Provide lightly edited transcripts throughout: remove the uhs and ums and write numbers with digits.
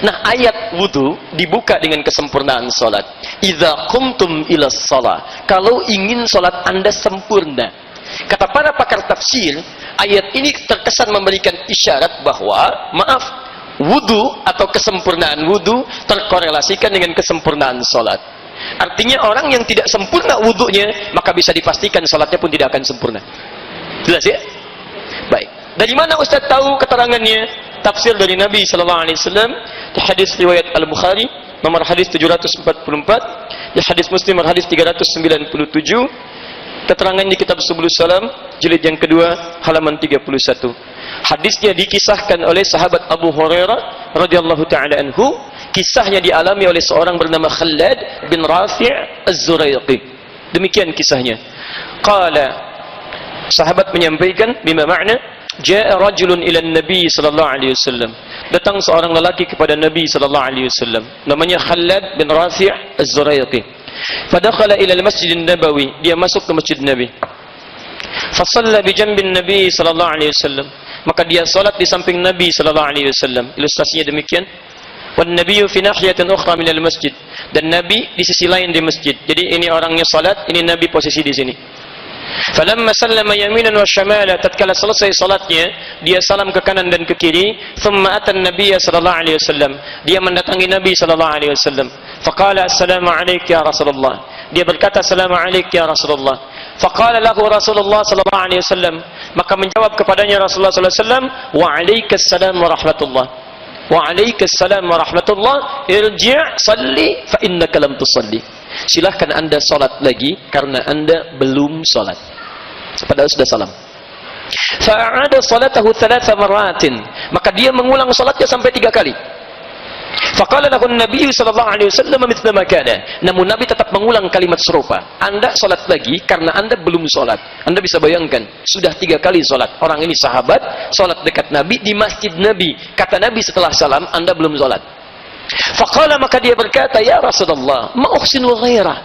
Nah, ayat wudu dibuka dengan kesempurnaan salat. Idza qumtum ila shalah, kalau ingin salat Anda sempurna. Kata para pakar tafsir, ayat ini terkesan memberikan isyarat bahwa, maaf, wudu atau kesempurnaan wudu terkorelasikan dengan kesempurnaan salat. Artinya orang yang tidak sempurna wudunya, maka bisa dipastikan salatnya pun tidak akan sempurna. Jelas ya? Baik. Dari mana Ustaz tahu keterangannya? Tafsir dari Nabi sallallahu alaihi wasallam di hadis riwayat Al-Bukhari nomor hadis 744, di hadis Muslim nomor hadis 397, keterangan di kitab Subulus Salam jilid yang kedua halaman 31. Hadisnya dikisahkan oleh sahabat Abu Hurairah radhiyallahu taala anhu, kisahnya dialami oleh seorang bernama Khalad bin Rafi' Az-Zuraiqi. Demikian kisahnya. Qala, sahabat menyampaikan, bima makna, ja'a rajulun ila Nabi sallallahu alaihi wasallam. Datang seorang lelaki kepada Nabi sallallahu alaihi wasallam. Namanya Khalad bin Rafi' Az-Zuraiqi. Fadakhala ila al-Masjid Nabawi. Dia masuk ke Masjid Nabi. Fasalla bi janbin Nabi sallallahu alaihi wasallam. Maka dia salat di samping Nabi sallallahu alaihi wasallam. Ilustrasinya demikian. Wan nabiyyu fi nahiyatin ukhra min al-masjid. Dan Nabi di sisi lain di masjid. Jadi ini orangnya salat, ini Nabi posisi di sini. Falamma sallama yaminan wa shamala, tatkala selesai salatnya, dia salam ke kanan dan ke kiri. Thumma atan nabiyya sallallahu alaihi wasallam, dia mendatangi Nabi sallallahu alaihi wasallam. Faqala assalamu alayka ya Rasulullah, dia berkata assalamu alayka ya Rasulullah. Faqala lahu Rasulullah sallallahu alaihi wasallam, maka menjawab kepadanya Rasulullah sallallahu alaihi wasallam, wa alaikassalam wa rahmatullah. Wa alaikassalam wa rahmatullah, irji' salli fa innaka lam tusalli. Silahkan Anda salat lagi karena Anda belum salat. Padahal sudah salam. Fa'ada salatahu 3 maratin, maka dia mengulang salatnya sampai 3 kali. Faqala lahu an-nabiy sallallahu alaihi wasallam mithla ma kana. Namun Nabi tetap mengulang kalimat serupa. Anda salat lagi karena Anda belum salat. Anda bisa bayangkan, sudah 3 kali salat. Orang ini sahabat, salat dekat Nabi di masjid Nabi. Kata Nabi setelah salam, Anda belum salat. Faqala, maka dia berkata, ya Rasulullah, ma uhsinu ghairah.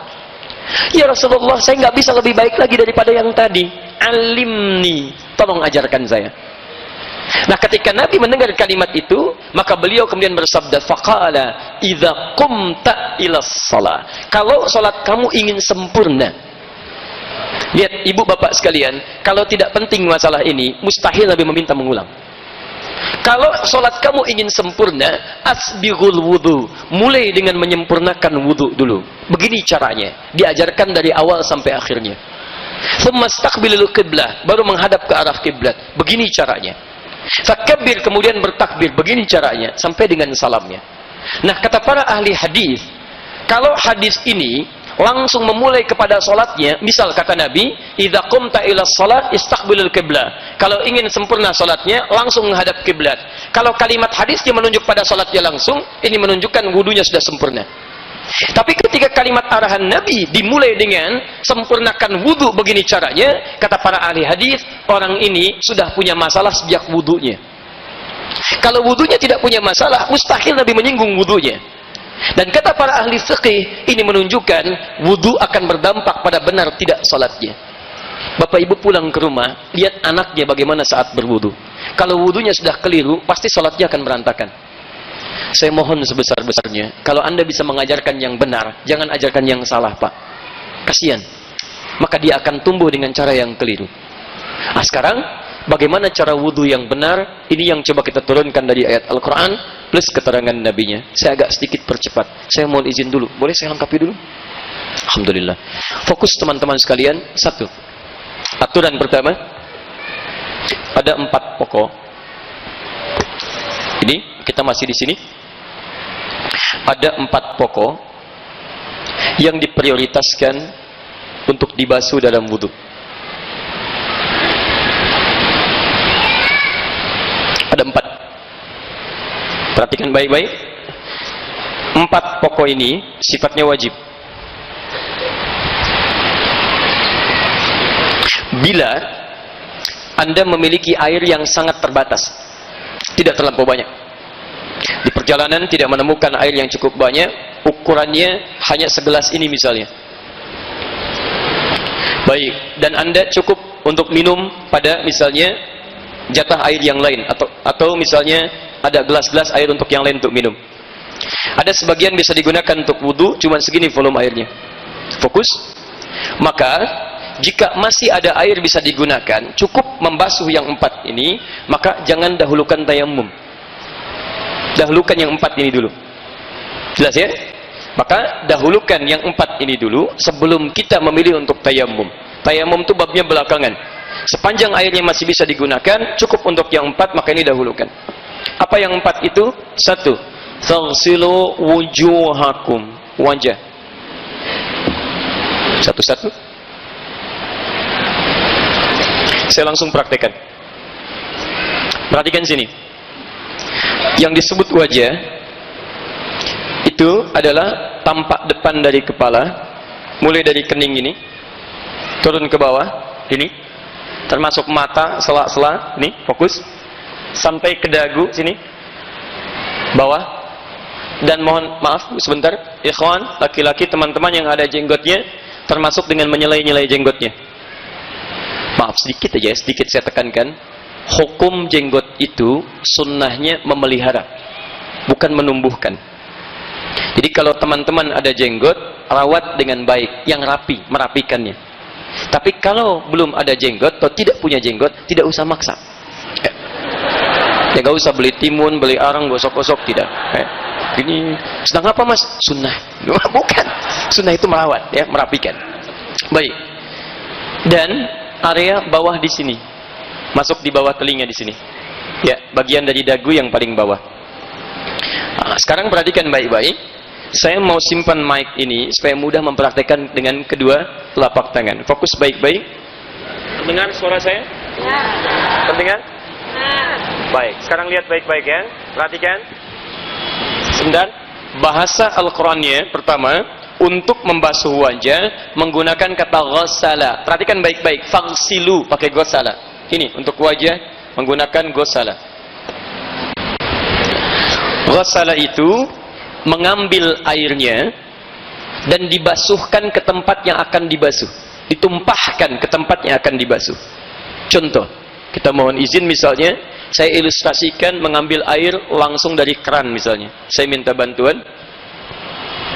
Ya Rasulullah, saya nggak bisa lebih baik lagi daripada yang tadi. Alimni, tolong ajarkan saya. Nah, ketika Nabi mendengar kalimat itu, maka beliau kemudian bersabda, faqala idza qumta ila shalah, kalau salat kamu ingin sempurna. Lihat ibu bapak sekalian, kalau tidak penting masalah ini, mustahil Nabi meminta mengulang. Kalau sholat kamu ingin sempurna, asbighul wudu, mulai dengan menyempurnakan wudu dulu. Begini caranya, diajarkan dari awal sampai akhirnya. Thumma istaqbilul qiblah, baru menghadap ke arah kiblat. Begini caranya. Fakabbir, kemudian bertakbir. Begini caranya sampai dengan salamnya. Nah, kata para ahli hadis, kalau hadis ini langsung memulai kepada salatnya, misal kata Nabi, idza qumta ila shalat istaqbilul qiblah. Kalau ingin sempurna salatnya, langsung menghadap kiblat. Kalau kalimat hadisnya menunjuk pada salatnya langsung, ini menunjukkan wudunya sudah sempurna. Tapi ketika kalimat arahan Nabi dimulai dengan sempurnakan wudu, begini caranya, kata para ahli hadis, orang ini sudah punya masalah sejak wudunya. Kalau wudunya tidak punya masalah, mustahil Nabi menyinggung wudunya. Dan kata para ahli fiqih, ini menunjukkan wudu akan berdampak pada benar tidak salatnya. Bapak ibu pulang ke rumah, lihat anaknya bagaimana saat berwudu. Kalau wudunya sudah keliru, pasti salatnya akan berantakan. Saya mohon sebesar-besarnya, kalau Anda bisa mengajarkan yang benar, jangan ajarkan yang salah, Pak. Kasihan. Maka dia akan tumbuh dengan cara yang keliru. Nah, sekarang bagaimana cara wudu yang benar? Ini yang coba kita turunkan dari ayat Al-Quran plus keterangan Nabinya. Saya agak sedikit percepat. Saya mohon izin dulu. Boleh saya lengkapi dulu? Alhamdulillah. Fokus teman-teman sekalian. 1. Aturan pertama. Ada 4 pokok. Ini kita masih di sini. Ada 4 pokok yang diprioritaskan untuk dibasuh dalam wudu. Ada 4. Perhatikan baik-baik. 4 pokok ini sifatnya wajib. Bila Anda memiliki air yang sangat terbatas, tidak terlampau banyak, di perjalanan tidak menemukan air yang cukup banyak, ukurannya hanya segelas ini misalnya, baik, dan Anda cukup untuk minum pada misalnya jatah air yang lain, atau misalnya ada gelas-gelas air untuk yang lain untuk minum. Ada sebagian bisa digunakan untuk wudhu, cuma segini volume airnya. Fokus. Maka jika masih ada air bisa digunakan, cukup membasuh yang 4 ini, maka jangan dahulukan tayamum. Dahulukan yang 4 ini dulu. Jelas ya? Maka dahulukan yang 4 ini dulu sebelum kita memilih untuk tayamum. Tayamum itu babnya belakangan. Sepanjang airnya masih bisa digunakan, cukup untuk yang 4, maka ini dahulukan. Apa yang 4 itu? 1. Taghsilu wujuhakum. Wajah. Satu-satu. Saya langsung praktekkan. Perhatikan sini. Yang disebut wajah itu adalah tampak depan dari kepala, mulai dari kening ini turun ke bawah ini, termasuk mata, sela-sela ini, fokus, sampai ke dagu sini bawah. Dan mohon maaf sebentar, ikhwan laki-laki teman-teman yang ada jenggotnya, termasuk dengan menyelai-nyelai jenggotnya. Maaf sedikit aja, sedikit saya tekankan, hukum jenggot itu sunnahnya memelihara, bukan menumbuhkan. Jadi kalau teman-teman ada jenggot, rawat dengan baik, yang rapi, merapikannya. Tapi kalau belum ada jenggot atau tidak punya jenggot, tidak usah maksa. Ya gak usah beli timun, beli arang, gosok-gosok, tidak. Ini sedang apa mas? Sunnah. Bukan. Sunnah itu merawat, ya, merapikan. Baik. Dan area bawah di sini, masuk di bawah telinga di sini. Ya, bagian dari dagu yang paling bawah. Nah, sekarang perhatikan baik-baik. Saya mau simpan mic ini supaya mudah mempraktekkan dengan kedua telapak tangan. Fokus baik-baik. Dengar suara saya? Ya. Terdengar? Ya. Baik. Sekarang lihat baik-baik ya. Perhatikan. Sebentar. Bahasa Al-Qur'annya pertama untuk membasuh wajah menggunakan kata ghassala. Perhatikan baik-baik. Faghsilu pakai ghassala. Ini untuk wajah menggunakan ghassala. Ghassala itu mengambil airnya dan dibasuhkan ke tempat yang akan dibasuh, ditumpahkan ke tempat yang akan dibasuh. Contoh, kita mohon izin misalnya, saya ilustrasikan mengambil air langsung dari keran misalnya. Saya minta bantuan.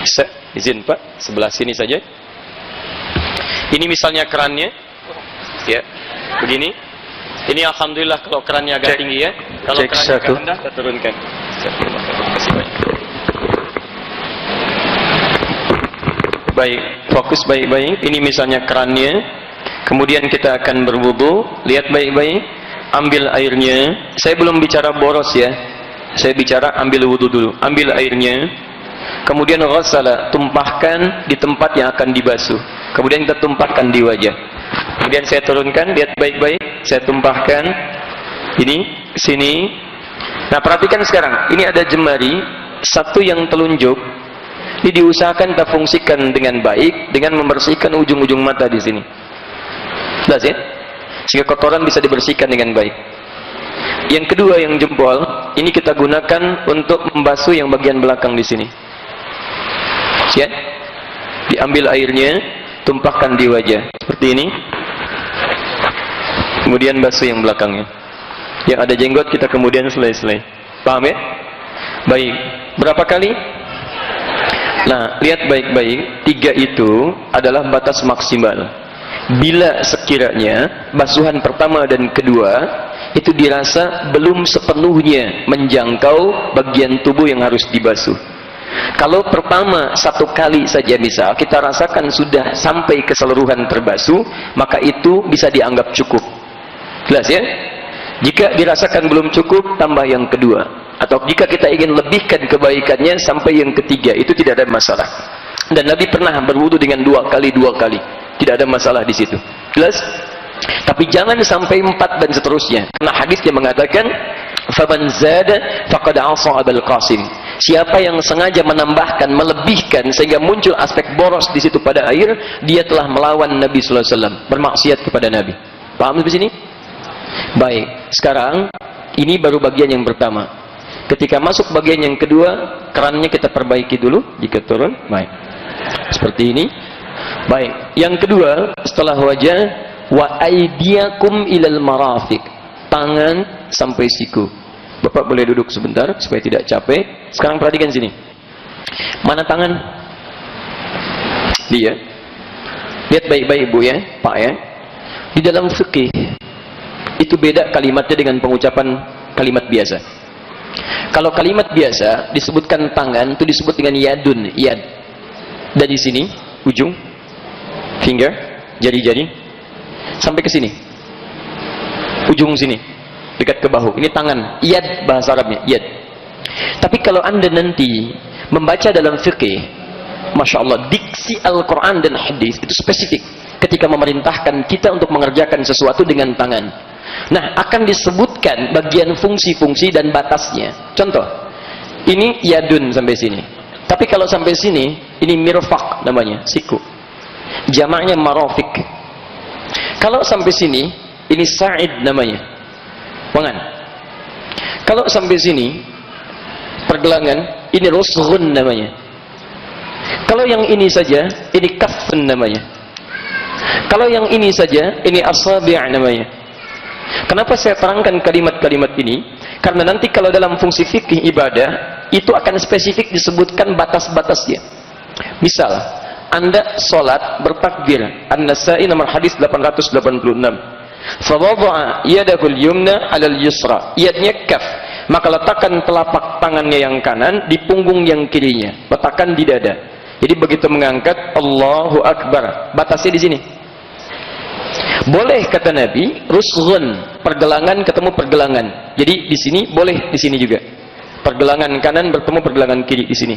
Bisa, izin Pak, sebelah sini saja. Ini misalnya kerannya, ya, begini. Ini alhamdulillah kalau kerannya agak tinggi ya. Kalau kerannya agak rendah, kita turunkan. Baik, fokus baik-baik. Ini misalnya kerannya. Kemudian kita akan berwudu. Lihat baik-baik. Ambil airnya. Saya belum bicara boros ya. Saya bicara ambil wudu dulu. Ambil airnya. Kemudian ghassala, tumpahkan di tempat yang akan dibasuh. Kemudian kita tumpahkan di wajah. Kemudian saya turunkan. Lihat baik-baik. Saya tumpahkan. Ini, sini. Nah, perhatikan sekarang. Ini ada jemari. Satu yang telunjuk. Ini diusahakan kita fungsikan dengan baik dengan membersihkan ujung-ujung mata di sini. Jelas ya? Sehingga kotoran bisa dibersihkan dengan baik. Yang kedua yang jempol, ini kita gunakan untuk membasuh yang bagian belakang di sini. Ya? Diambil airnya, tumpahkan di wajah seperti ini. Kemudian basuh yang belakangnya. Yang ada jenggot kita kemudian selai-selai. Paham ya? Baik. Berapa kali? Nah, lihat baik-baik, 3 itu adalah batas maksimal. Bila sekiranya basuhan pertama dan kedua itu dirasa belum sepenuhnya menjangkau bagian tubuh yang harus dibasuh. Kalau pertama 1 kali saja misal kita rasakan sudah sampai keseluruhan terbasuh, maka itu bisa dianggap cukup. Jelas ya? Jika dirasakan belum cukup, tambah yang kedua. Atau jika kita ingin lebihkan kebaikannya sampai yang ketiga, itu tidak ada masalah. Dan Nabi pernah berwudu dengan 2 kali. Tidak ada masalah di situ. Jelas? Tapi jangan sampai 4 dan seterusnya. Karena hadisnya mengatakan, "Faman zada faqad 'asa Abul Qasim." Siapa yang sengaja menambahkan, melebihkan sehingga muncul aspek boros di situ pada air, dia telah melawan Nabi sallallahu alaihi wasallam, bermaksiat kepada Nabi. Paham di sini? Baik. Sekarang ini baru bagian yang pertama. Ketika masuk bagian yang kedua, kerannya kita perbaiki dulu jika turun. Baik. Seperti ini. Baik. Yang kedua, setelah wajah, wa aydiyakum ilal marafiq. Tangan sampai siku. Bapak boleh duduk sebentar supaya tidak capek. Sekarang perhatikan sini. Mana tangan? Dia. Lihat baik-baik Bu ya, Pak ya. Di dalam fikih itu beda kalimatnya dengan pengucapan kalimat biasa. Kalau kalimat biasa disebutkan tangan itu disebut dengan yadun, yad. Dari sini ujung finger, jari-jari sampai ke sini. Ujung sini dekat ke bahu. Ini tangan, yad bahasa Arabnya, yad. Tapi kalau Anda nanti membaca dalam fikih, Masya Allah, diksi Al-Quran dan hadis itu spesifik ketika memerintahkan kita untuk mengerjakan sesuatu dengan tangan. Nah, akan disebutkan bagian fungsi-fungsi dan batasnya. Contoh, ini yadun sampai sini. Tapi kalau sampai sini, ini mirfaq namanya, siku. Jamaknya marofik. Kalau sampai sini, ini sa'id namanya, lengan. Kalau sampai sini, pergelangan, ini rusghun namanya. Kalau yang ini saja, ini kaffun namanya. Kalau yang ini saja, ini asabi' namanya. Kenapa saya terangkan kalimat-kalimat ini? Karena nanti kalau dalam fungsi fikih ibadah, itu akan spesifik disebutkan batas-batasnya. Misal, Anda sholat bertakbir. An-Nasa'i nomor hadis 886. Fawadha'a yadahul yumna 'alal yusra. Yadnya kaf. Maka letakkan telapak tangannya yang kanan di punggung yang kirinya. Letakkan di dada. Jadi begitu mengangkat, Allahu Akbar. Batasnya di sini. Boleh kata Nabi, rusghun, pergelangan ketemu pergelangan. Jadi di sini boleh, di sini juga. Pergelangan kanan bertemu pergelangan kiri di sini.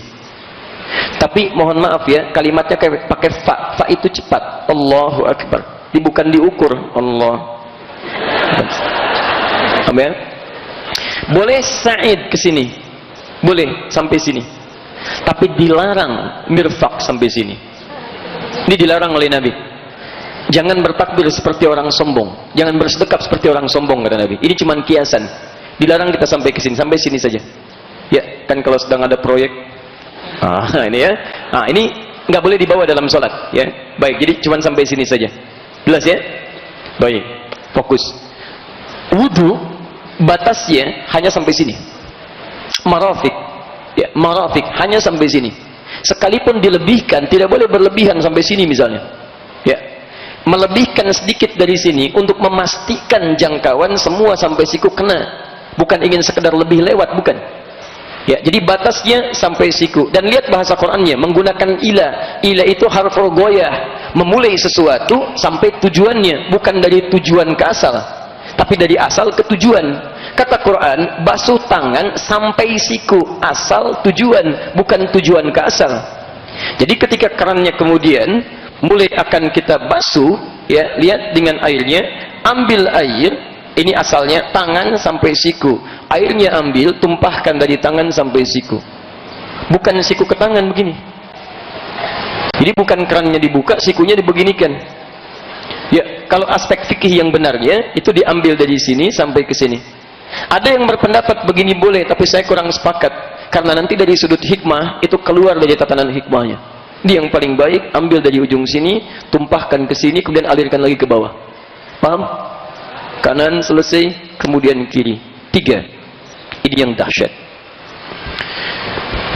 Tapi mohon maaf ya, kalimatnya pakai fa. Fa itu cepat. Allahu Akbar. Bukan diukur. Allah. Amin. Boleh sa'id ke sini. Boleh sampai sini. Tapi dilarang mirfaq sampai sini. Ini dilarang oleh Nabi. Jangan bertakbir seperti orang sombong. Jangan bersedekap seperti orang sombong, kata Nabi. Ini cuma kiasan. Dilarang kita sampai ke sini, sampai sini saja. Ya, kan kalau sedang ada proyek. Ini ya. Ini nggak boleh dibawa dalam sholat, ya. Baik, jadi cuma sampai sini saja. Jelas ya? Baik, fokus. Wudu batasnya hanya sampai sini. Marafik. Ya, marafik hanya sampai sini. Sekalipun dilebihkan, tidak boleh berlebihan sampai sini misalnya. Ya. Melebihkan sedikit dari sini untuk memastikan jangkauan semua sampai siku kena, bukan ingin sekedar lebih lewat, bukan ya. Jadi batasnya sampai siku. Dan lihat bahasa Qurannya menggunakan ila. Ila itu harful goyah, memulai sesuatu sampai tujuannya, bukan dari tujuan ke asal, tapi dari asal ke tujuan. Kata Quran, basuh tangan sampai siku, asal tujuan, bukan tujuan ke asal. Jadi ketika kerannya kemudian mulai akan kita basuh, ya, lihat dengan airnya, ambil air, ini asalnya tangan sampai siku, airnya ambil, tumpahkan dari tangan sampai siku, bukan siku ke tangan begini. Jadi bukan kerannya dibuka, sikunya dibeginikan. Ya, kalau aspek fikih yang benarnya itu diambil dari sini sampai ke sini. Ada yang berpendapat begini boleh, tapi saya kurang sepakat, karena nanti dari sudut hikmah itu keluar dari tatanan hikmahnya. Dia yang paling baik, ambil dari ujung sini, tumpahkan ke sini, kemudian alirkan lagi ke bawah. Paham? Kanan selesai, kemudian kiri. 3. Ini yang dahsyat.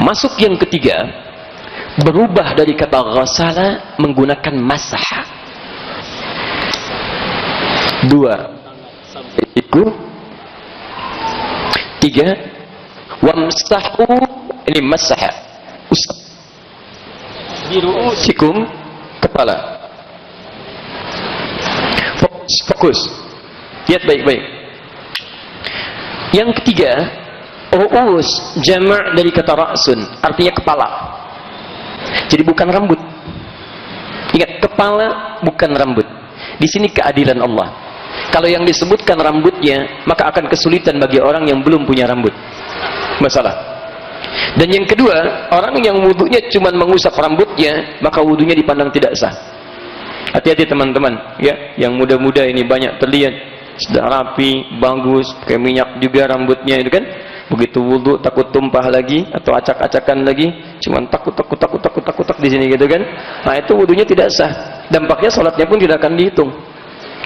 Masuk yang ketiga, berubah dari kata ghasala menggunakan masah. 2. Sampai siku. 3. Wamsahu, ini masah. Usap. Biru'usikum, kepala. Fokus. Lihat baik-baik. Yang ketiga, ru'us, jama' dari kata ra'sun, artinya kepala. Jadi bukan rambut. Ingat, kepala bukan rambut. Di sini keadilan Allah. Kalau yang disebutkan rambutnya, maka akan kesulitan bagi orang yang belum punya rambut. Masalah. Dan yang kedua, orang yang wudunya cuma mengusap rambutnya, maka wudunya dipandang tidak sah. Hati-hati teman-teman, ya, yang muda-muda ini banyak terlihat sudah rapi, bagus, pakai minyak juga rambutnya itu kan. Begitu wudu takut tumpah lagi atau acak-acakan lagi, cuma takut di sini gitu kan. Nah, itu wudunya tidak sah. Dampaknya salatnya pun tidak akan dihitung.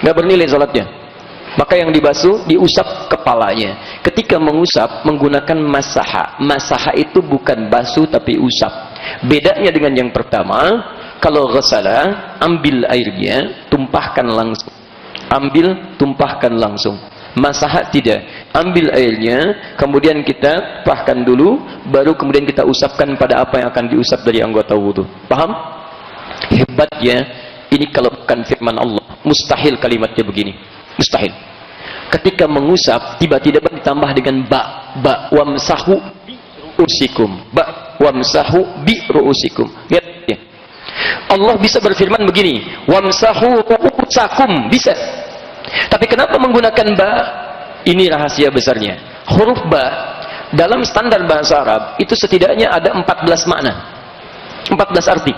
Enggak bernilai salatnya. Maka yang dibasuh, diusap kepalanya. Ketika mengusap, menggunakan masaha. Masaha itu bukan basuh tapi usap. Bedanya dengan yang pertama, kalau ghasala, ambil airnya, tumpahkan langsung. Ambil, tumpahkan langsung. Masaha tidak. Ambil airnya, kemudian kita tumpahkan dulu, baru kemudian kita usapkan pada apa yang akan diusap dari anggota wudu. Paham? Hebatnya, ini kalau bukan firman Allah. Mustahil kalimatnya begini. Mustahil. Ketika mengusap, tiba-tiba ditambah dengan ba wamsahu bi ru'usikum. Ba wamsahu bi ru'usikum. Lihat ya. Allah bisa berfirman begini, wamsahu ru'usakum, bisa. Tapi kenapa menggunakan ba? Ini rahasia besarnya. Huruf ba dalam standar bahasa Arab itu setidaknya ada 14 makna. 14 arti.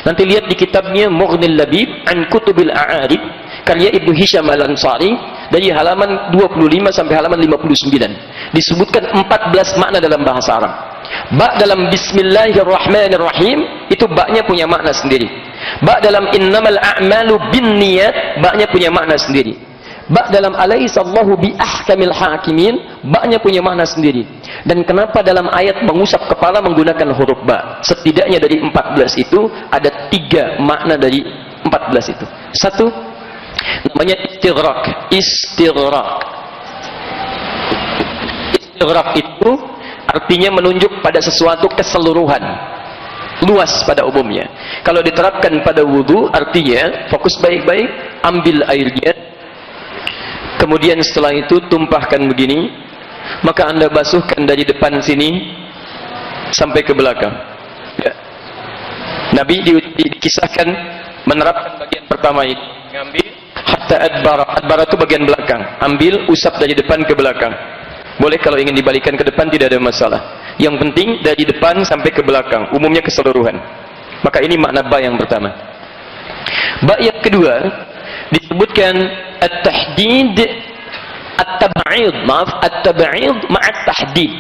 Nanti lihat di kitabnya Mughnil Labib an Kutubil A'arib karya Ibnu Hisham Al-Ansari dari halaman 25 sampai halaman 59. Disebutkan 14 makna dalam bahasa Arab. Ba dalam Bismillahirrahmanirrahim itu ba-nya punya makna sendiri. Ba dalam Innamal a'malu binniyat, ba-nya punya makna sendiri. Ba dalam Alaihissallahu bi ahkamil hakimin, ba-nya punya makna sendiri. Dan kenapa dalam ayat mengusap kepala menggunakan huruf ba? Setidaknya dari 14 itu ada 3 makna dari 14 itu. Satu, namanya istighraq. Istighraq itu artinya menunjuk pada sesuatu keseluruhan, luas pada umumnya. Kalau diterapkan pada wudu, artinya fokus baik-baik, ambil airnya, kemudian setelah itu tumpahkan begini, maka anda basuhkan dari depan sini sampai ke belakang ya. Nabi dikisahkan menerapkan bagian pertama ini, ngambil hatta adbara itu bagian belakang, ambil, usap dari depan ke belakang. Boleh kalau ingin dibalikan ke depan tidak ada masalah. Yang penting dari depan sampai ke belakang, umumnya keseluruhan. Maka ini makna ba yang pertama. Ba yang kedua disebutkan at-tahdid, at-tab'id, maaf, at-tab'id ma'at tahdid.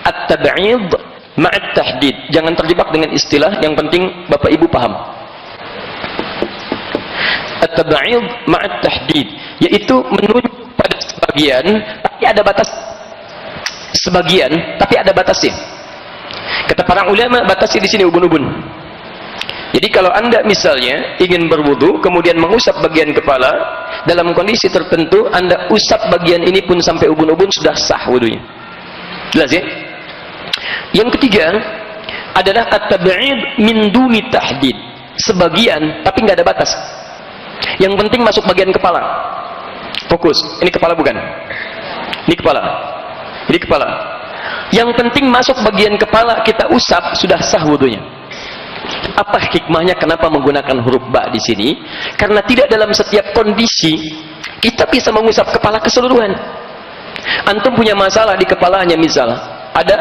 At-tab'id ma'at tahdid. Jangan terjebak dengan istilah, yang penting Bapak Ibu paham. At-tab'id ma'at tahdid, yaitu menunjuk pada sebagian tapi ada batas. Sebagian tapi ada batasnya. Kata para ulama, batasnya di sini ubun-ubun. Jadi kalau anda misalnya ingin berwudu kemudian mengusap bagian kepala, dalam kondisi tertentu anda usap bagian ini pun sampai ubun-ubun, sudah sah wudunya. Jelas ya? Yang ketiga adalah at-tab'id min duni tahdid. Sebagian tapi nggak ada batas. Yang penting masuk bagian kepala. Fokus. Ini kepala bukan? Ini kepala. Jadi kepala. Yang penting masuk bagian kepala, kita usap, sudah sah wudunya. Apa hikmahnya kenapa menggunakan huruf ba di sini? Karena tidak dalam setiap kondisi kita bisa mengusap kepala keseluruhan. Antum punya masalah di kepalanya, misal ada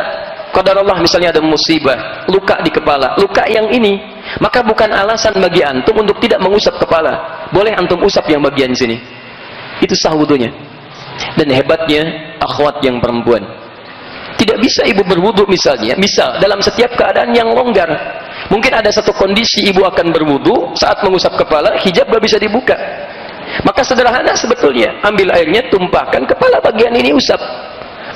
qadarullah, misalnya ada musibah, luka di kepala, luka yang ini, maka bukan alasan bagi antum untuk tidak mengusap kepala. Boleh antum usap yang bagian sini. Itu sah wudunya. Dan hebatnya akhwat yang perempuan, tidak bisa ibu berwudu misalnya, misal dalam setiap keadaan yang longgar. Mungkin ada satu kondisi ibu akan berwudu, saat mengusap kepala hijab gak bisa dibuka. Maka sederhana sebetulnya, ambil airnya, tumpahkan, kepala bagian ini usap,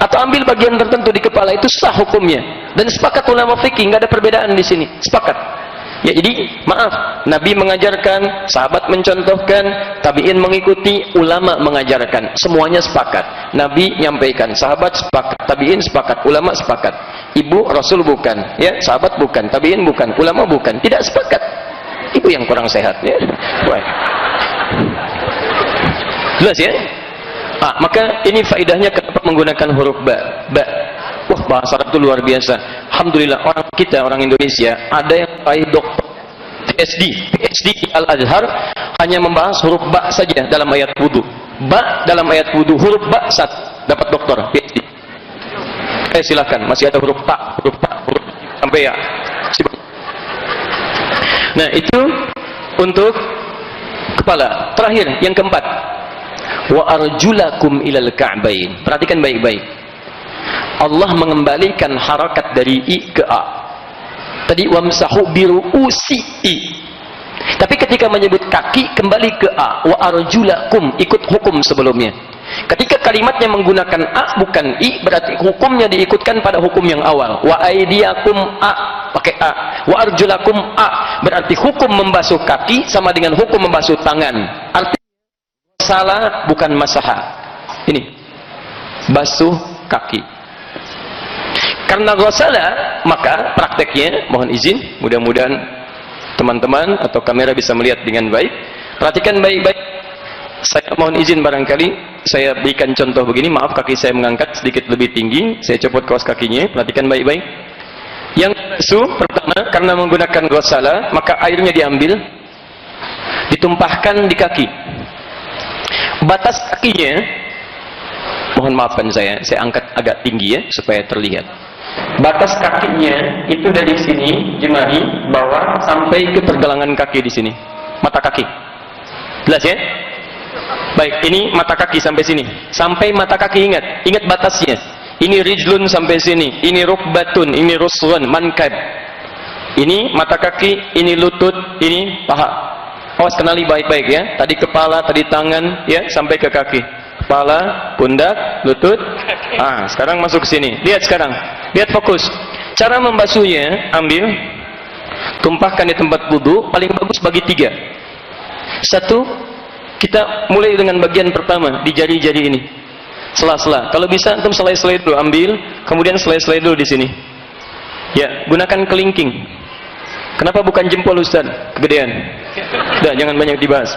atau ambil bagian tertentu di kepala, itu sah hukumnya. Dan sepakat ulama fikih, nggak ada perbedaan di sini, sepakat. Ya, jadi maaf, Nabi mengajarkan, sahabat mencontohkan, tabi'in mengikuti, ulama mengajarkan, semuanya sepakat. Nabi nyampaikan, sahabat sepakat, tabi'in sepakat, ulama sepakat. Ibu Rasul bukan, ya, sahabat bukan, tabi'in bukan, ulama bukan, tidak sepakat. Ibu yang kurang sehat ya. Wah. Jelas ya? Maka ini faedahnya kenapa menggunakan huruf ba. Wah, bahasa Arab itu luar biasa. Alhamdulillah, orang kita, orang Indonesia, ada yang raih doktor PhD di Al-Azhar, hanya membahas huruf ba saja dalam ayat wudu. Ba dalam ayat wudu, huruf ba satu, dapat doktor PhD. Silakan, masih ada huruf ta, huruf sampai ya. Nah, itu untuk kepala. Terakhir, yang keempat, wa arjulakum ilal ka'bain. Perhatikan baik-baik. Allah mengembalikan harakat dari i ke a. Tadi wamsahu biru'usi i. Tapi ketika menyebut kaki, kembali ke a, wa arjulakum, ikut hukum sebelumnya. Ketika kalimatnya menggunakan a bukan i, berarti hukumnya diikutkan pada hukum yang awal. Wa aidiakum a, pakai a. Wa arjulakum a, berarti hukum membasuh kaki sama dengan hukum membasuh tangan. Artinya salah bukan masaha. Ini basuh kaki. Karena ghasala, maka prakteknya, mohon izin, mudah-mudahan teman-teman atau kamera bisa melihat dengan baik. Perhatikan baik-baik. Saya mohon izin barangkali saya berikan contoh begini. Maaf, kaki saya mengangkat sedikit lebih tinggi. Saya copot kaos kakinya. Perhatikan baik-baik. Yang basuh pertama, karena menggunakan ghasala, maka airnya diambil, ditumpahkan di kaki. Batas kakinya, mohon maafkan saya angkat agak tinggi ya supaya terlihat. Batas kakinya itu dari sini jemari bawah sampai ke pergelangan kaki di sini, mata kaki. Jelas ya? Baik, ini mata kaki sampai sini. Sampai mata kaki, ingat batasnya. Ini rijlun sampai sini, ini rukbatun, ini rusghun, mankab. Ini mata kaki, ini lutut, ini paha. Awas kenali baik-baik ya. Tadi kepala, tadi tangan ya, sampai ke kaki. Kepala, pundak, lutut. Sekarang masuk ke sini. Lihat sekarang. Lihat fokus. Cara membasuhnya, ambil, tumpahkan di tempat wudu, paling bagus bagi 3. 1, kita mulai dengan bagian pertama di jari-jari ini. Sela-sela. Kalau bisa antum selai-selai dulu, ambil, kemudian selai-selai dulu di sini. Ya, gunakan kelingking. Kenapa bukan jempol Ustaz? Kegedean. Udah, jangan banyak dibahas.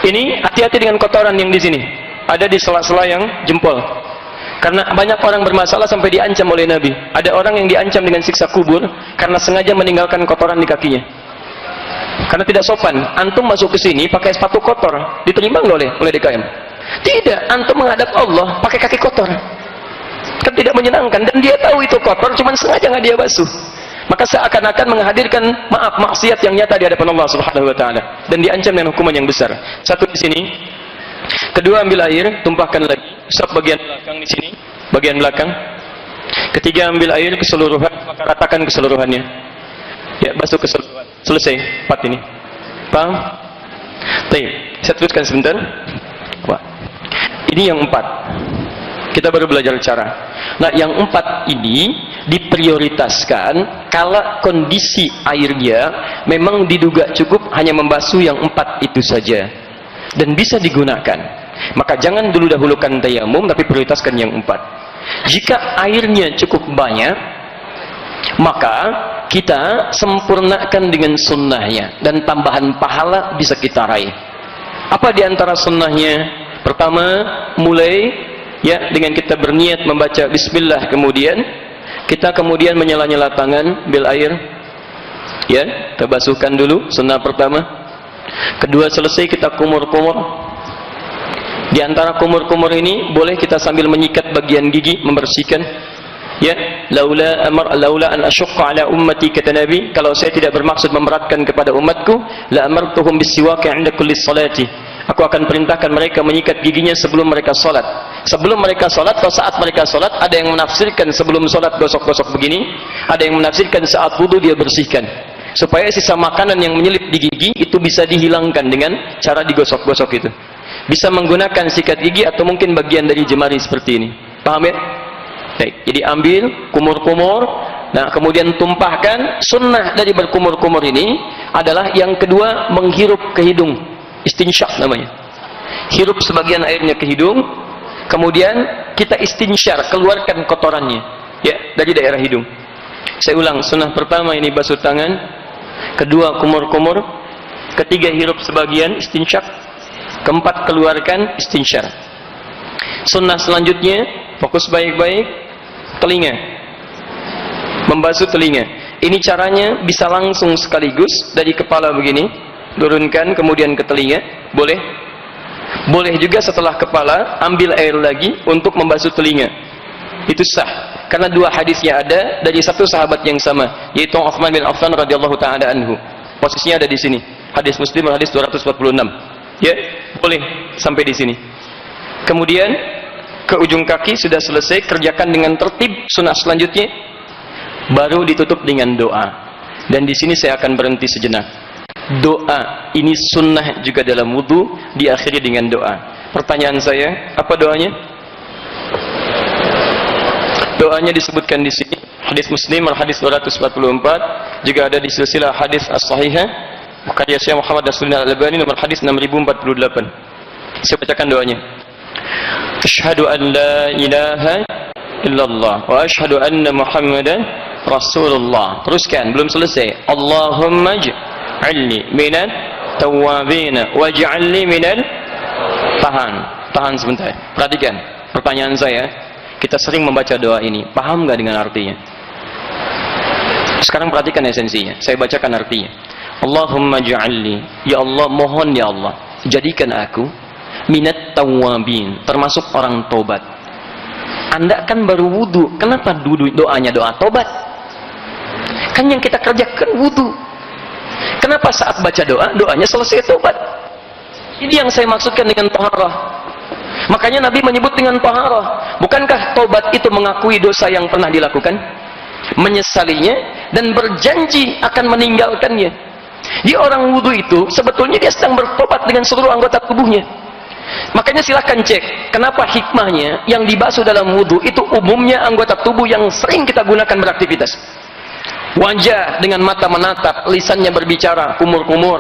Ini hati-hati dengan kotoran yang di sini. Ada di sela-sela yang jempol. Karena banyak orang bermasalah sampai diancam oleh Nabi. Ada orang yang diancam dengan siksa kubur karena sengaja meninggalkan kotoran di kakinya. Karena tidak sopan. Antum masuk ke sini pakai sepatu kotor, diterima nggak oleh DKM? Tidak. Antum menghadap Allah pakai kaki kotor. Kan tidak menyenangkan. Dan dia tahu itu kotor, cuman sengaja nggak dia basuh. Maka seakan-akan menghadirkan maksiat yang nyata di hadapan Allah Subhanahu wa taala dan diancam dengan hukuman yang besar. 1 di sini. Kedua, ambil air, tumpahkan lagi. Usap bagian belakang di sini, bagian belakang. Ketiga, ambil air keseluruhan, maka ratakan keseluruhannya. Ya, basuh keseluruhan. Selesai 4 ini. Paham? Baik, saya teruskan sebentar. Wah. Ini yang 4. Kita baru belajar cara. Nah, yang 4 ini diprioritaskan kalau kondisi airnya memang diduga cukup hanya membasuh yang 4 itu saja dan bisa digunakan. Maka jangan dulu dahulukan tayamum, tapi prioritaskan yang 4. Jika airnya cukup banyak, maka kita sempurnakan dengan sunnahnya dan tambahan pahala bisa kita raih. Apa diantara sunnahnya? Pertama, mulai ya dengan kita berniat membaca bismillah, kemudian kita menyela-nyela tangan, ambil air ya, kita basuhkan dulu, sunnah pertama. Kedua, selesai kita kumur-kumur. Di antara kumur-kumur ini boleh kita sambil menyikat bagian gigi, membersihkan ya. Laula an asyqa ala ummati, kata Nabi, kalau saya tidak bermaksud memberatkan kepada umatku, la amartuhum bisiwak 'inda kulli salati, aku akan perintahkan mereka menyikat giginya sebelum mereka salat. Sebelum mereka salat atau saat mereka salat. Ada yang menafsirkan sebelum salat gosok-gosok begini, ada yang menafsirkan saat wudu dia bersihkan, supaya sisa makanan yang menyelip di gigi itu bisa dihilangkan dengan cara digosok-gosok itu. Bisa menggunakan sikat gigi atau mungkin bagian dari jemari seperti ini. Paham ya? Baik, jadi ambil, kumur-kumur, nah kemudian tumpahkan. Sunnah dari berkumur-kumur ini adalah yang kedua, menghirup ke hidung, istinsyak namanya. Hirup sebagian airnya ke hidung, kemudian kita istinsyar, keluarkan kotorannya ya dari daerah hidung. Saya ulang, sunnah pertama ini basuh tangan, kedua kumur-kumur, ketiga hirup sebagian, istinsyak, keempat keluarkan, istinsyar. Sunnah selanjutnya, fokus baik-baik, telinga, membasuh telinga. Ini caranya bisa langsung sekaligus dari kepala begini, turunkan kemudian ke telinga, boleh. Boleh juga setelah kepala ambil air lagi untuk membasuh telinga. Itu sah karena 2 hadisnya ada dari satu sahabat yang sama, yaitu Utsman bin Affan radhiyallahu taala anhu. Posisinya ada di sini. Hadis Muslim, hadis 246. Ya, boleh sampai di sini. Kemudian ke ujung kaki sudah selesai, kerjakan dengan tertib. Sunnah selanjutnya baru ditutup dengan doa. Dan di sini saya akan berhenti sejenak. doa ini sunnah juga dalam wudu, diakhiri dengan doa. Pertanyaan saya, apa doanya? Doanya disebutkan di sini, hadis Muslim hadis 244, juga ada di silsilah hadis as-sahihah karya Syekh Muhammad Nasruddin Al-Albani nomor hadis 6048. Saya bacakan doanya. Asyhadu an la ilaha illallah wa asyhadu anna Muhammadan Rasulullah. Teruskan, belum selesai. Allahumma ij'alni minat tawwabin waj'alni minal tahan sebentar. Perhatikan pertanyaan saya. Kita sering membaca doa ini, paham nggak dengan artinya? Sekarang perhatikan esensinya. Saya bacakan artinya. Allahumma ij'alni, ya Allah, mohon ya Allah, jadikan aku minat tawwabin, termasuk orang tobat. Anda kan baru wudu, kenapa doanya doa tobat? Kan yang kita kerjakan wudu. Kenapa saat baca doa, doanya selesai tobat? Ini yang saya maksudkan dengan taharah. Makanya Nabi menyebut dengan taharah. Bukankah tobat itu mengakui dosa yang pernah dilakukan, menyesalinya, dan berjanji akan meninggalkannya? Di orang wudu itu sebetulnya dia sedang bertobat dengan seluruh anggota tubuhnya. Makanya silahkan cek kenapa hikmahnya yang dibasuh dalam wudu itu umumnya anggota tubuh yang sering kita gunakan beraktivitas. Wajah dengan mata menatap, lisannya berbicara, kumur-kumur.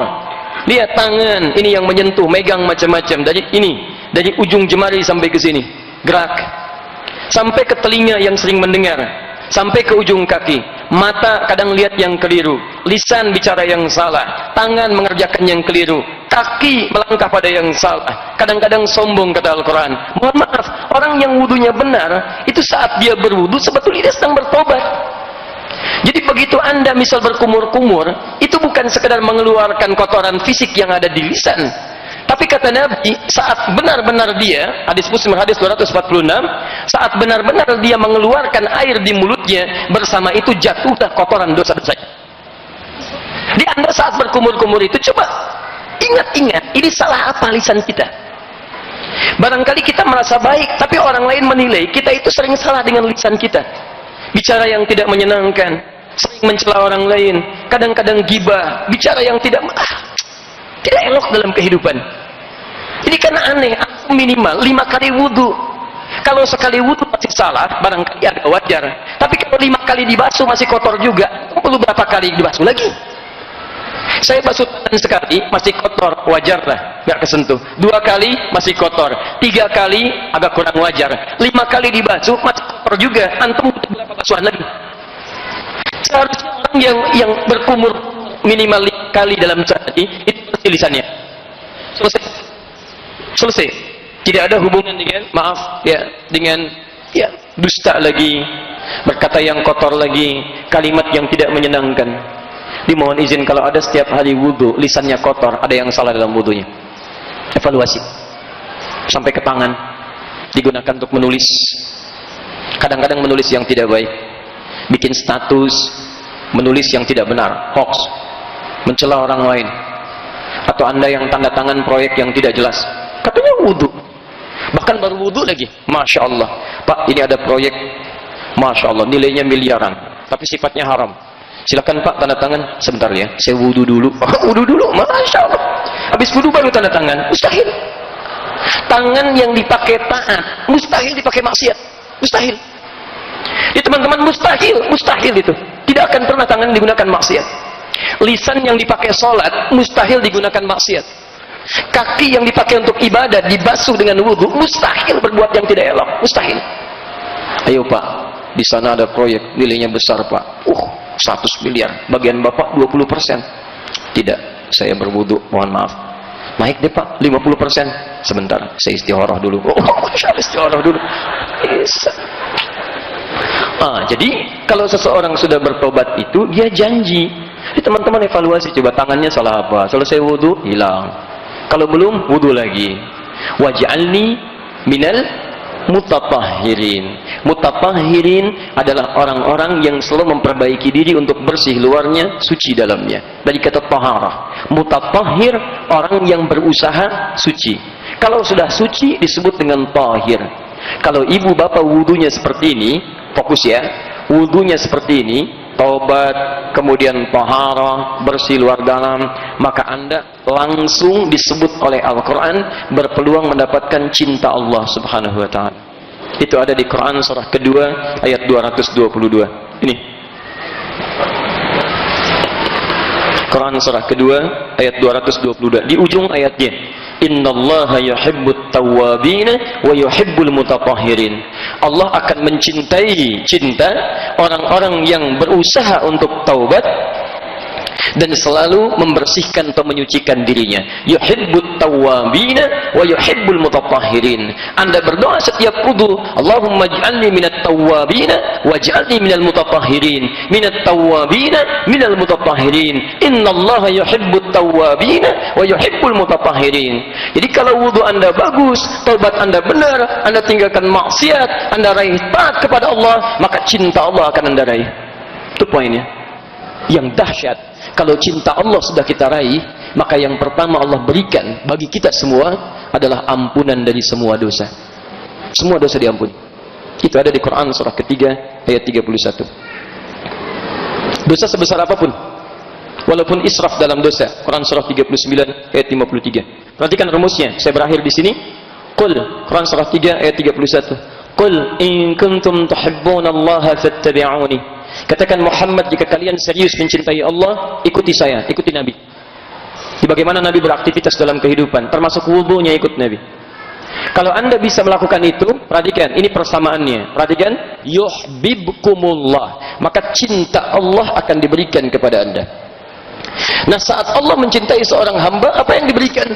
Lihat tangan ini yang menyentuh, megang macam-macam, dari ujung jemari sampai ke sini, gerak. Sampai ke telinga yang sering mendengar, sampai ke ujung kaki. Mata kadang lihat yang keliru, lisan bicara yang salah, tangan mengerjakan yang keliru, kaki melangkah pada yang salah. Kadang-kadang sombong, kata Al-Quran. Mohon maaf, orang yang wudunya benar, itu saat dia berwudu, sebetulnya dia sedang bertobat. Jadi begitu Anda misal berkumur-kumur, itu bukan sekedar mengeluarkan kotoran fisik yang ada di lisan. Tapi kata Nabi, saat benar-benar dia, hadis Muslim hadis 246, saat benar-benar dia mengeluarkan air di mulutnya, bersama itu jatuhlah kotoran dosa-dosa. Di Anda saat berkumur-kumur itu, coba ingat-ingat, ini salah apa lisan kita? Barangkali kita merasa baik, tapi orang lain menilai kita itu sering salah dengan lisan kita. Bicara yang tidak menyenangkan, sering mencela orang lain, kadang-kadang gibah, bicara yang tidak elok dalam kehidupan. Ini kan aneh, aku minimal 5 kali wudu. Kalau sekali wudu masih salah, barangkali agak wajar. Tapi kalau 5 kali dibasuh masih kotor juga, perlu berapa kali dibasuh lagi? Saya basuh tangan sekali, masih kotor, wajar lah, gak kesentuh. 2 kali, masih kotor. 3 kali, agak kurang wajar. 5 kali dibasuh, masih kotor juga. Antum butuh berapa basuhan lagi? Seharusnya orang yang berkumur minimal 5 kali dalam sehari, itu bersih lisannya. Selesai. Tidak ada hubungan dengan, dengan dusta lagi, berkata yang kotor lagi, kalimat yang tidak menyenangkan. Dimohon izin kalau ada setiap hari wudu lisannya kotor, ada yang salah dalam wudunya. Evaluasi. Sampai ke tangan digunakan untuk menulis. Kadang-kadang menulis yang tidak baik, bikin status, menulis yang tidak benar, hoax, mencela orang lain. Atau Anda yang tanda tangan proyek yang tidak jelas, katanya wudu, bahkan baru wudu lagi. Masya Allah, Pak, ini ada proyek, Masya Allah, nilainya miliaran, tapi sifatnya haram. Silakan Pak tanda tangan. Sebentar ya, saya wudu dulu. Wudu dulu, Masya Allah. Habis wudu baru tanda tangan. Mustahil. Tangan yang dipakai taat, mustahil dipakai maksiat. Mustahil. Ya teman-teman, mustahil itu. Tidak akan pernah tangan digunakan maksiat. Lisan yang dipakai sholat, mustahil digunakan maksiat. Kaki yang dipakai untuk ibadah, dibasuh dengan wudu, mustahil berbuat yang tidak elok. Mustahil. Ayo Pak, di sana ada proyek, nilainya besar Pak. 100 miliar, bagian Bapak 20%. Tidak, saya berwudu, mohon maaf. Naik deh Pak, 50%. Sebentar, saya istikharah dulu. Istikharah dulu. Bisa. Jadi kalau seseorang sudah bertobat itu, dia janji. Teman-teman evaluasi, coba tangannya salah apa? Selesai wudu, hilang. Kalau belum, wudu lagi. Waj'alni minal mutatahhirin. Mutatahhirin adalah orang-orang yang selalu memperbaiki diri untuk bersih luarnya, suci dalamnya. Dari kata taharah. Mutatahhir, orang yang berusaha suci. Kalau sudah suci disebut dengan tahir. Kalau ibu bapak wudunya seperti ini, fokus ya, wudunya seperti ini, taubat, kemudian taharah, bersih luar dalam, maka Anda langsung disebut oleh Al-Quran berpeluang mendapatkan cinta Allah subhanahu wa ta'ala. Itu ada di Quran surah kedua ayat 222. Ini Quran surah kedua ayat 222, di ujung ayatnya, innallaha yuhibbut tawwabin wa yuhibbul mutatahhirin. Allah akan mencintai orang-orang yang berusaha untuk taubat dan selalu membersihkan atau menyucikan dirinya. Yuhibbut tawwabin wa yuhibbul mutatahhirin. Anda berdoa setiap wudu, Allahumma ij'alni minat tawwabin waj'alni minal mutatahhirin. Minat tawwabin minal mutatahhirin. Innallaha yuhibbut tawwabin wa yuhibbul mutatahhirin. Jadi kalau wudu Anda bagus, taubat Anda benar, Anda tinggalkan maksiat, Anda raih taat kepada Allah, maka cinta Allah akan Anda raih. Itu poinnya. Yang dahsyat, kalau cinta Allah sudah kita raih, maka yang pertama Allah berikan bagi kita semua adalah ampunan dari semua dosa. Semua dosa diampuni. Itu ada di Quran surah ketiga ayat 31. Dosa sebesar apapun, walaupun israf dalam dosa, Quran surah 39 ayat 53. Perhatikan rumusnya, saya berakhir di sini. Qul, Quran surah 3 ayat 31. Qul in kuntum tuhibbunallaha fattabi'uni. Katakan Muhammad, jika kalian serius mencintai Allah, ikuti saya, ikuti Nabi. Bagaimana Nabi beraktivitas dalam kehidupan, termasuk wudunya ikut Nabi. Kalau Anda bisa melakukan itu, perhatikan, ini persamaannya. Perhatikan, yuhibbukumullah, maka cinta Allah akan diberikan kepada Anda. Nah, saat Allah mencintai seorang hamba, apa yang diberikan?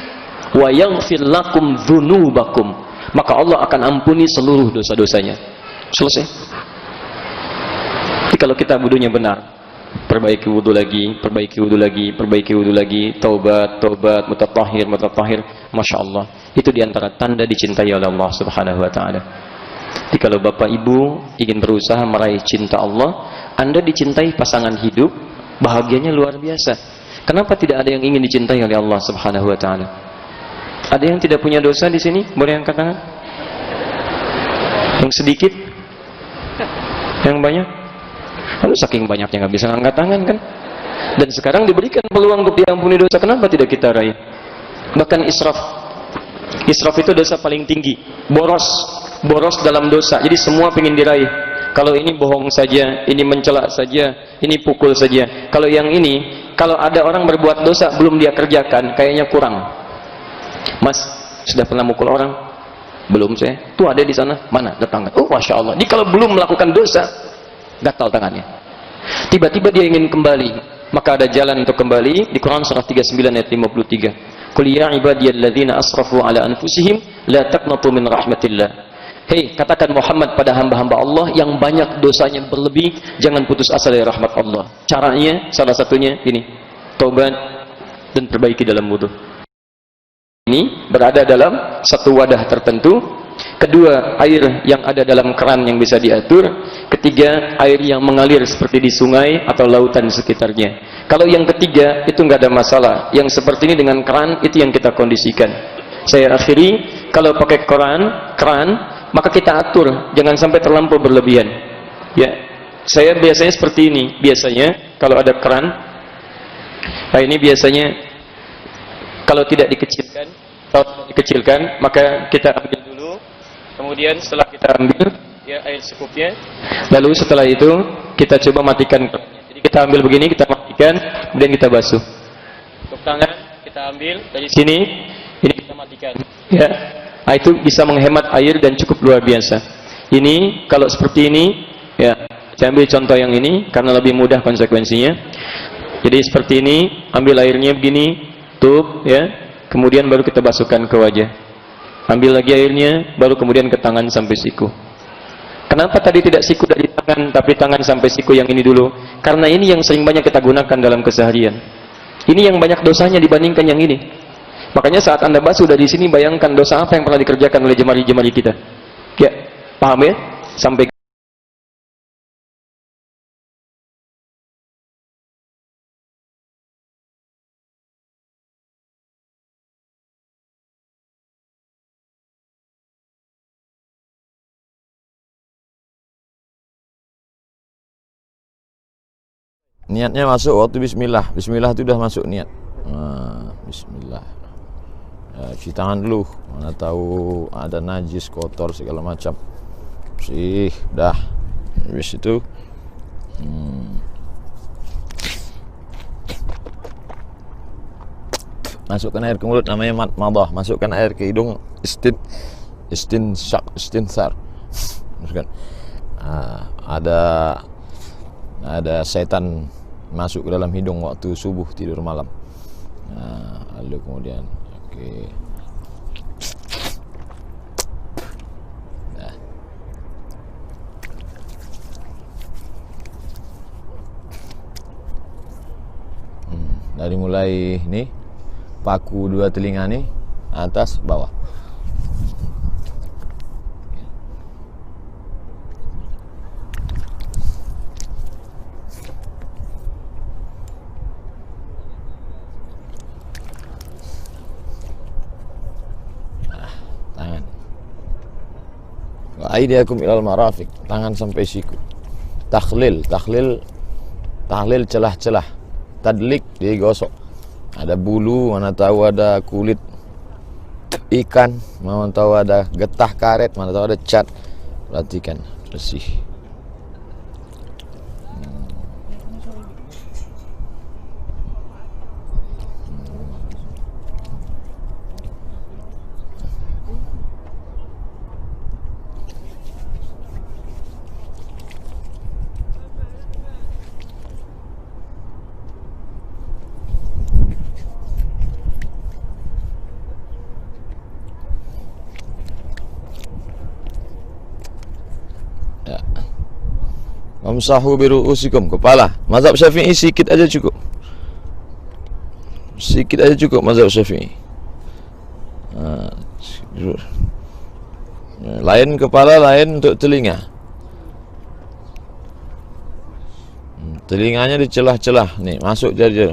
Wa yaghfir lakum dzunubakum, maka Allah akan ampuni seluruh dosa-dosanya. Selesai. Jadi kalau kita wudunya benar, perbaiki wudu lagi, perbaiki wudu lagi, perbaiki wudu lagi, taubat, mutatahhir, masya Allah. Itu diantara tanda dicintai oleh Allah subhanahu wa ta'ala. Jadi kalau bapak ibu ingin berusaha meraih cinta Allah, Anda dicintai pasangan hidup, bahagianya luar biasa. Kenapa tidak ada yang ingin dicintai oleh Allah subhanahu wa ta'ala? Ada yang tidak punya dosa di sini? Boleh angkat tangan? Yang sedikit? Yang banyak? Lalu saking banyaknya nggak bisa angkat tangan kan? Dan sekarang diberikan peluang untuk diampuni dosa, kenapa tidak kita raih? Bahkan israf itu dosa paling tinggi. Boros dalam dosa. Jadi semua pengen diraih. Kalau ini bohong saja, ini mencela saja, ini pukul saja. Kalau yang ini, kalau ada orang berbuat dosa belum dia kerjakan, kayaknya kurang. Mas, sudah pernah mukul orang? Belum saya. Tuh ada di sana. Mana? Datang. Oh, masya Allah. Jadi kalau belum melakukan dosa, gatal tangannya. Tiba-tiba dia ingin kembali, maka ada jalan untuk kembali di Quran surah 39 ayat 53. Qul ya ibadiyalladzina asrafu ala anfusihim la taqnatu min rahmatillah. Hei, katakan Muhammad pada hamba-hamba Allah yang banyak dosanya berlebih, jangan putus asa dari rahmat Allah. Caranya salah satunya ini, taubat dan perbaiki dalam wudu. Ini berada dalam satu wadah tertentu. Kedua, air yang ada dalam keran yang bisa diatur. Ketiga, air yang mengalir seperti di sungai atau lautan sekitarnya. Kalau yang ketiga, itu nggak ada masalah. Yang seperti ini dengan keran, itu yang kita kondisikan. Saya akhiri, kalau pakai keran, maka kita atur. Jangan sampai terlampau berlebihan. Ya, saya biasanya seperti ini. Biasanya, kalau ada keran, nah ini biasanya, kalau tidak dikecilkan, maka kita ambil dulu. Kemudian setelah kita ambil ya air secukupnya, lalu setelah itu kita coba matikan. Jadi kita ambil begini, kita matikan, kemudian kita basuh. Untuk tangan kita ambil dari sini, ini kita matikan. Ya, nah, itu bisa menghemat air dan cukup luar biasa. Ini kalau seperti ini, ya saya ambil contoh yang ini karena lebih mudah konsekuensinya. Jadi seperti ini, ambil airnya begini, tutup, ya, kemudian baru kita basuhkan ke wajah. Ambil lagi airnya, baru kemudian ke tangan sampai siku. Kenapa tadi tidak siku dari tangan, tapi tangan sampai siku yang ini dulu? Karena ini yang sering banyak kita gunakan dalam keseharian. Ini yang banyak dosanya dibandingkan yang ini. Makanya saat Anda basuh dari sini, bayangkan dosa apa yang pernah dikerjakan oleh jemari-jemari kita. Ya, paham ya? Sampai Niatnya masuk waktu bismillah. Bismillah itu dah masuk niat. Bismillah. Cuci tangan dulu. Mana tahu ada najis, kotor segala macam. Bersih, dah. Habis itu masukkan air ke mulut, namanya madmadah. Masukkan air ke hidung, istinsar. Masukkan. Ada setan masuk ke dalam hidung waktu subuh tidur malam. Lalu kemudian dari mulai ni paku dua telinga ni, atas bawah. Tangan. Wa aidiakum ilal marafiq, tangan sampai siku. Takhlil celah-celah. Tadlik, digosok. Ada bulu, mana tahu ada kulit ikan, mana tahu ada getah karet, mana tahu ada cat. Perhatikan, bersih. Wamsahu biru'usikum, kepala. Mazhab Syafi'i sikit aja cukup. Sikit aja cukup mazhab Syafi'i. Lain kepala, lain untuk telinga. Telinganya di celah-celah. Nih, masuk jari.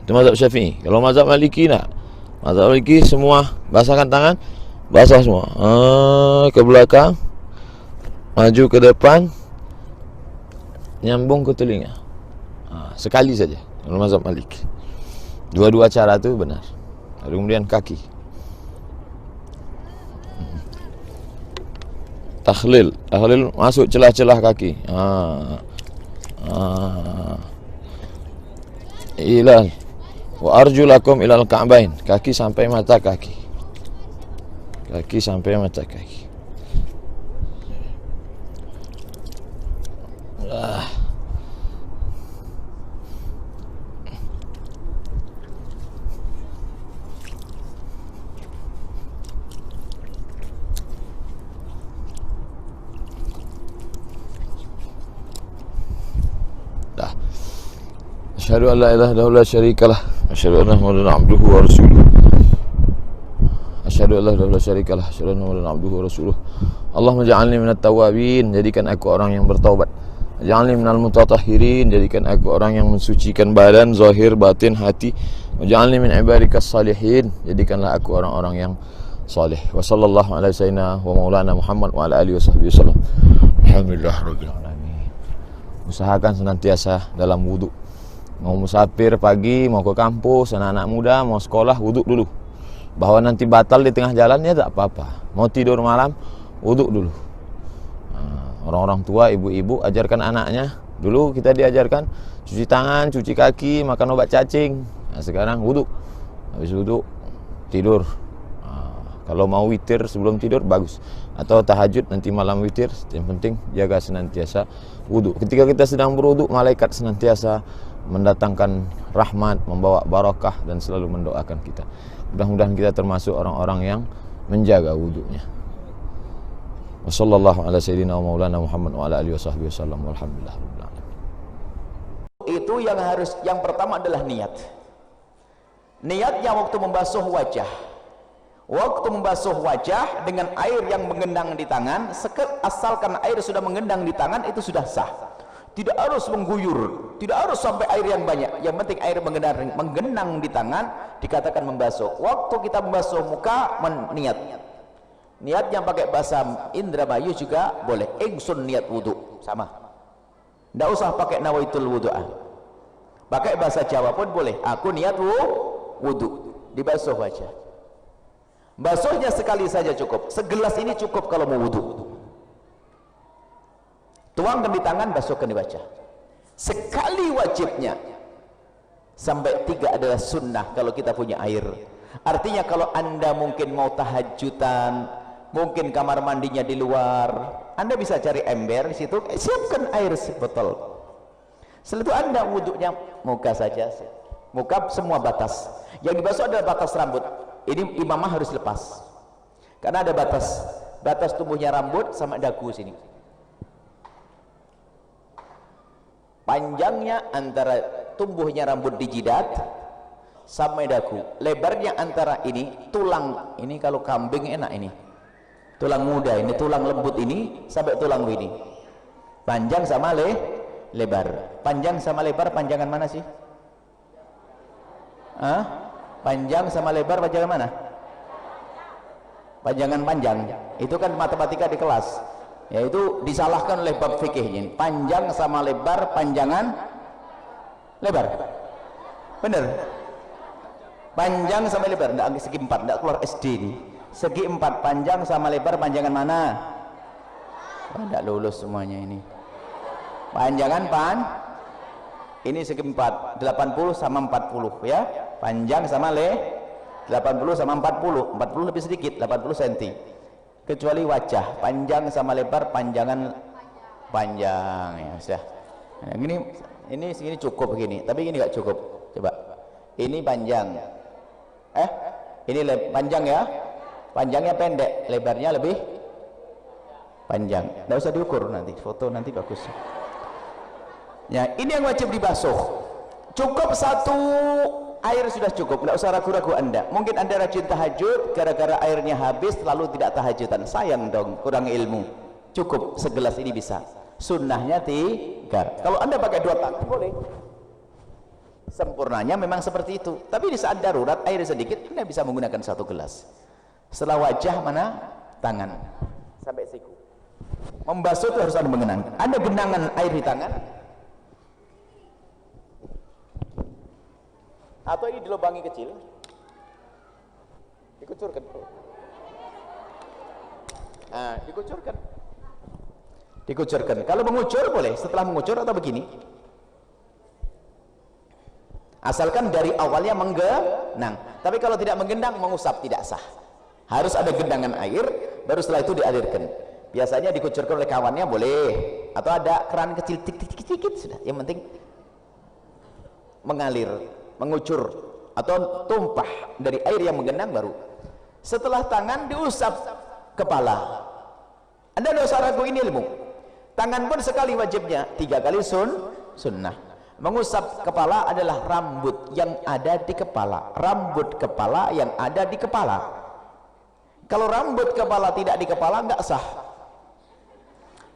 Itu mazhab Syafi'i. Kalau mazhab Maliki nak, mazhab Maliki semua basahkan tangan, basah semua. Ke belakang, maju ke depan, nyambung ke telinga. Sekali saja. Kalau mazhab Maliki, dua-dua cara tu benar. Lalu kemudian kaki. Takhlil masuk celah-celah kaki. Ilal wa arjulakum ilal ka'bain, kaki sampai mata kaki. Kaki sampai mata kaki. Asyhadu an la ilaha illallah syarikalah, asyhadu anna Muhammadan abduhu wa rasuluh. Asyhadu an la ilaha illallah syarikalah, asyhadu anna Muhammadan abduhu wa rasuluh. Allahumma ja'alni minat tawabin, jadikan aku orang yang bertaubat. Ja'alni minal mutatahhirin, jadikan aku orang yang mensucikan badan, zahir, batin, hati. Ja'alni min ibadikas salihin, jadikanlah aku orang-orang yang saleh. Wa sallallahu ala sayyidina wa maulana Muhammad wa ala alihi wasahbihi wasallam. Alhamdulillah rabbil alamin. Usahakan senantiasa dalam wudu. Mau musafir pagi, mau ke kampus, anak-anak muda mau sekolah, wuduk dulu. Bahwa nanti batal di tengah jalan ya tak apa-apa. Mau tidur malam, wuduk dulu. Orang-orang tua, ibu-ibu ajarkan anaknya. Dulu kita diajarkan cuci tangan, cuci kaki, makan obat cacing. Sekarang wuduk. Habis wuduk tidur. Kalau mau witir sebelum tidur bagus. Atau tahajud nanti malam witir. Yang penting jaga senantiasa wuduk. Ketika kita sedang berwuduk, malaikat senantiasa mendatangkan rahmat, membawa barakah dan selalu mendoakan kita. Mudah-mudahan kita termasuk orang-orang yang menjaga wudunya. Wassallallahu ala sayyidina wa maulana Muhammad wa ala alihi wasahbihi wasallam. Walhamdulillah. Itu yang pertama adalah niat. Niatnya waktu membasuh wajah. Waktu membasuh wajah dengan air yang menggendang di tangan, asalkan air sudah menggendang di tangan itu sudah sah. Tidak harus mengguyur, tidak harus sampai air yang banyak. Yang penting air menggenang di tangan dikatakan membasuh. Waktu kita membasuh muka, niat. Niat yang pakai bahasa Indramayu juga boleh. Ingsun niat wudu, sama. Tidak usah pakai nawaitul wudu'ah. Pakai bahasa Jawa pun boleh. Aku niat wudu, dibasuh wajah. Basuhnya sekali saja cukup. Segelas ini cukup kalau mau wudu. Tuangkan di tangan, basuhkan di wajah. Sekali wajibnya. Sampai 3 adalah sunnah kalau kita punya air. Artinya kalau anda mungkin mau tahajudan, mungkin kamar mandinya di luar, anda bisa cari ember di situ, siapkan air sebotol. Setelah itu anda wuduknya muka saja, muka semua batas. Yang dibasuh adalah batas rambut. Ini imamah harus lepas, karena ada batas tumbuhnya rambut sama dagu sini. Panjangnya antara tumbuhnya rambut di jidat sampai dagu, lebarnya antara ini tulang, ini kalau kambing enak, ini tulang muda, ini tulang lembut ini sampai tulang ini, panjang sama lebar. Panjang sama lebar, panjangan mana sih? Panjang sama lebar panjangan mana? Panjangan panjang itu kan matematika di kelas, yaitu disalahkan oleh bab fikihnya. Panjang sama lebar, panjangan lebar, bener. Panjang sama lebar, enggak segi 4, enggak keluar SD nih. Segi 4, panjang sama lebar, panjangan mana? Enggak lulus semuanya ini. Panjangan ini segi 4, 80 sama 40 ya. Panjang sama 80 sama 40 lebih sedikit, 80 cm. Kecuali wajah, panjang sama lebar, panjangan panjang ya sudah. Nah, ini cukup begini, tapi ini enggak cukup. Coba. Ini panjang. Ini panjang ya. Panjangnya pendek, lebarnya lebih panjang. Tidak usah diukur, nanti foto nanti bagus. Ya, ini yang wajib dibasuh. Cukup 1 air sudah cukup, tidak usah ragu-ragu anda. Mungkin anda rajin tahajud, gara-gara airnya habis lalu tidak tahajudan, sayang dong, kurang ilmu. Cukup segelas ini bisa. Sunnahnya 3. Kalau anda pakai 2 tangan boleh. Sempurnanya memang seperti itu. Tapi di saat darurat air sedikit, anda bisa menggunakan 1 gelas. Setelah wajah mana? Tangan sampai siku. Membasuh itu harus ada mengenang. Ada genangan air di tangan, atau ini dilubangi kecil, dikucurkan. Dikucurkan. Kalau mengucur boleh, setelah mengucur atau begini. Asalkan dari awalnya menggenang. Tapi kalau tidak menggenang, mengusap tidak sah. Harus ada gendangan air, baru setelah itu dialirkan. Biasanya dikucurkan oleh kawannya boleh, atau ada keran kecil tik sudah. Yang penting mengalir, mengucur atau tumpah dari air yang menggenang baru. Setelah tangan diusap kepala. Anda tidak usah ragu, ini ilmu. Tangan pun sekali wajibnya, 3 kali sunnah. Mengusap kepala adalah rambut yang ada di kepala. Rambut kepala yang ada di kepala. Kalau rambut kepala tidak di kepala, nggak sah.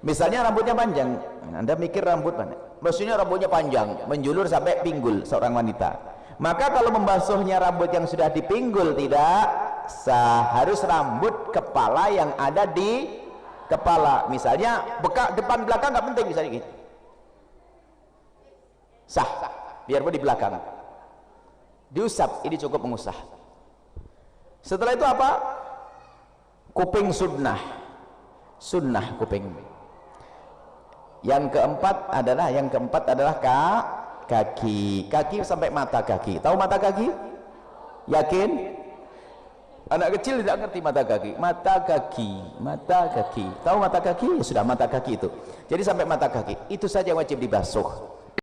Misalnya rambutnya panjang, anda mikir rambut mana? Maksudnya rambutnya panjang, menjulur sampai pinggul seorang wanita. Maka kalau membasuhnya rambut yang sudah di pinggul tidak sah. Harus rambut kepala yang ada di kepala. Misalnya bekak depan belakang nggak penting, misalnya gitu. Sah, biarpun di belakang. Diusap, ini cukup mengusah. Setelah itu apa? Kuping sunnah kuping. Yang keempat adalah kaki sampai mata kaki. Tahu mata kaki? Yakin? Anak kecil tidak ngerti mata kaki. Tahu mata kaki? Ya sudah, mata kaki itu. Jadi sampai mata kaki itu saja yang wajib dibasuh.